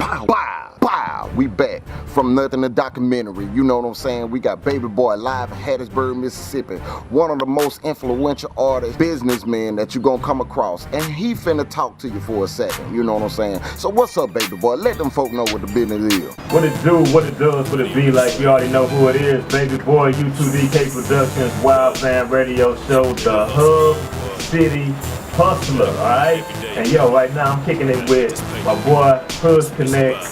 Bow, bow, bow. We back from Nothing to Documentary. You know what I'm saying? We got Babiboi live in Hattiesburg, Mississippi. One of the most influential artists, businessmen that you gonna come across. And he finna talk to you for a second. You know what I'm saying? So what's up, Babiboi? Let them folk know what the business is. What it do, what it does, what it be like. You already know who it is. Babiboi U2Dk Productions, Wild Fan Radio Show, the Hub City Hustler, alright? And yo, right now I'm kicking it with my boy Hood Connect.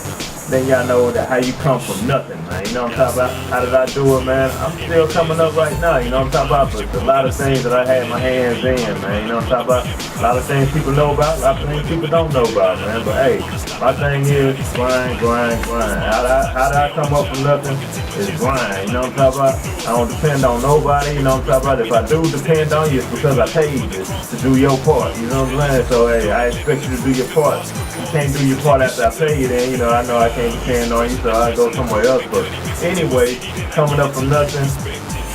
Then y'all know that how you come from nothing, man. You know what I'm talking about? How did I do it, man? I'm still coming up right now, you know what I'm talking about? But a lot of things that I had my hands in, man. You know what I'm talking about? A lot of things people know about, a lot of things people don't know about, man. But hey, my thing is grind, grind, grind. How did I come up from nothing? It's grind, you know what I'm talking about? I don't depend on nobody, you know what I'm talking about? If I do depend on you, it's because I paid you to do your part, you know what I'm saying? So hey, I expect you to do your part. You can't do your part after I pay you, then, you know, I know I can't depend on you, so I go somewhere else. But anyway, coming up from nothing,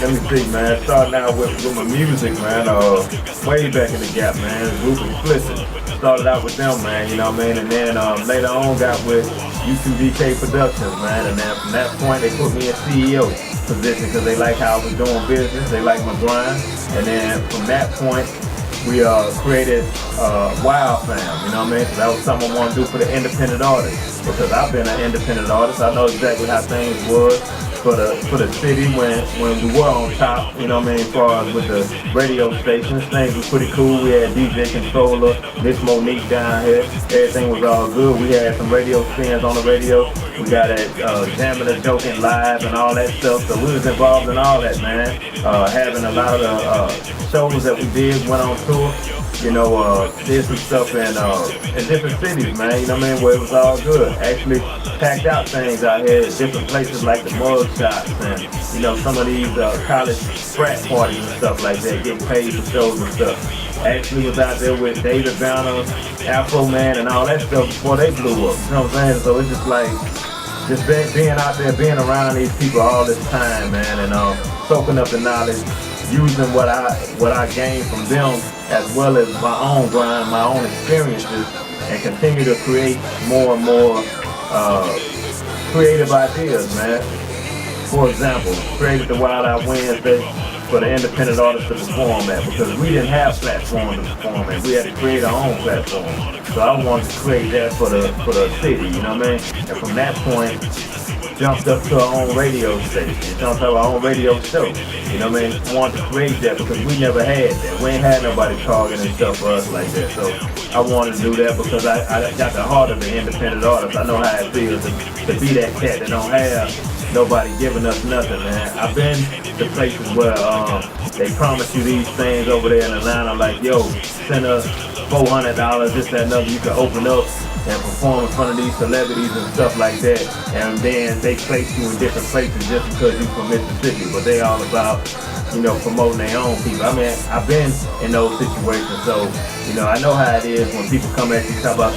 let me see, man. Starting out with my music, man. Way back in the gap, man. Group Explicit. Started out with them, man. You know what I mean? And then later on got with U2Dk Productions, man. And then from that point, they put me in CEO position because they like how I was doing business. They like my grind. And then from that point, we created Wild Fam, you know what I mean? So that was something I want to do for the independent artists. Because I've been an independent artist, I know exactly how things were for the city when we were on top, you know what I mean, as far as with the radio stations. Things were pretty cool. We had DJ Controller, Miss Monique down here. Everything was all good. We had some radio spins on the radio. We got it jamming and joking live and all that stuff. So we was involved in all that, man. Having a lot of the shows that we did, went on tour. You know, did some stuff in different cities, man, you know what I mean, where it was all good. Actually packed out things out here at different places like the mug shops and, you know, some of these college frat parties and stuff like that, getting paid for shows and stuff. Actually was out there with David Banner, Afro Man and all that stuff before they blew up, you know what I'm saying? So it's just like, being out there, being around these people all this time, man, and soaking up the knowledge, using what I gained from them as well as my own grind, my own experiences, and continue to create more and more creative ideas, man. For example, created the Wild Out Wednesday for the independent artists to perform at because we didn't have platforms to perform at. We had to create our own platform. So I wanted to create that for the city, you know what I mean? And from that point, jumped up to our own radio station, jumped up our own radio show. You know what I mean? Wanted to create that because we never had that. We ain't had nobody targeting and stuff for us like that. So I wanted to do that because I got the heart of the independent artist. I know how it feels to be that cat that don't have nobody giving us nothing, man. I've been to places where they promise you these things over there in Atlanta, like, yo, send us $400, this, that, and other, you can open up and perform in front of these celebrities and stuff like that, and then they place you in different places just because you from Mississippi, but they all about, you know, promoting their own people. I mean, I've been in those situations, so, you know, I know how it is when people come at you, talk about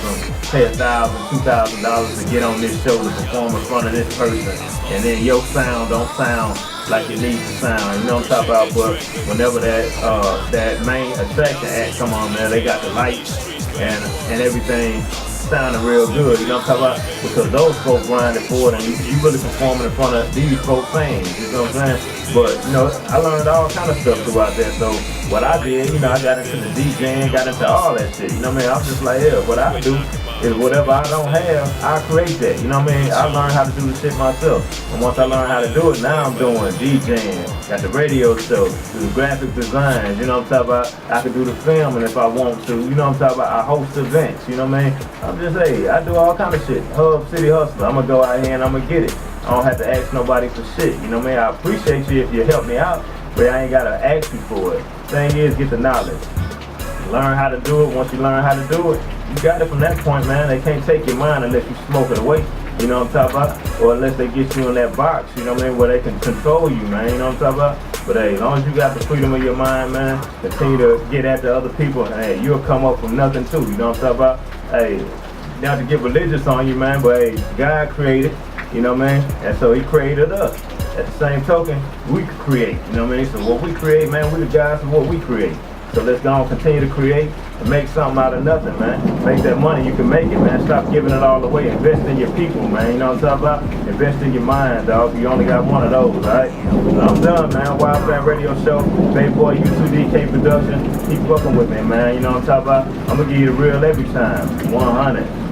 pay $1,000, $2,000 to get on this show to perform in front of this person, and then your sound don't sound like it needs to sound, you know what I'm talking about? But whenever that main attraction act come on there, they got the lights and everything sounding real good, you know what I'm talking about? Because those folks grinding for it and you really performing in front of these folks fans, you know what I'm saying? But, you know, I learned all kind of stuff throughout that. So what I did, you know, I got into the DJing, got into all that shit, you know what I mean? I'm just like, yeah, what I do is whatever I don't have, I create that, you know what I mean? I learned how to do the shit myself. And once I learned how to do it, now I'm doing DJing, got the radio show, do graphic designs, you know what I'm talking about? I can do the filming if I want to, you know what I'm talking about? I host events, you know what I mean? I'm just, hey, I do all kind of shit. Hub City Hustler, I'm gonna go out here and I'm gonna get it. I don't have to ask nobody for shit, you know what I mean? I appreciate you if you help me out, but I ain't gotta ask you for it. Thing is, get the knowledge. Learn how to do it. Once you learn how to do it, you got it from that point, man. They can't take your mind unless you smoke it away, you know what I'm talking about? Or unless they get you in that box, you know what I mean, where they can control you, man, you know what I'm talking about? But hey, as long as you got the freedom of your mind, man, continue to get after other people, and hey, you'll come up from nothing too, you know what I'm talking about? Hey, not to get religious on you, man, but hey, God created, you know what I mean? And so he created us. At the same token, we could create, you know what I mean? So what we create, man, we the guys of what we create. So let's go and continue to create and make something out of nothing, man. Make that money, you can make it, man. Stop giving it all away. Invest in your people, man. You know what I'm talking about? Invest in your mind, dog. You only got one of those, alright? So I'm done, man. Wild Fan Radio Show, Babiboi U2Dk production. Keep fucking with me, man. You know what I'm talking about? I'm gonna give you the real every time. 100.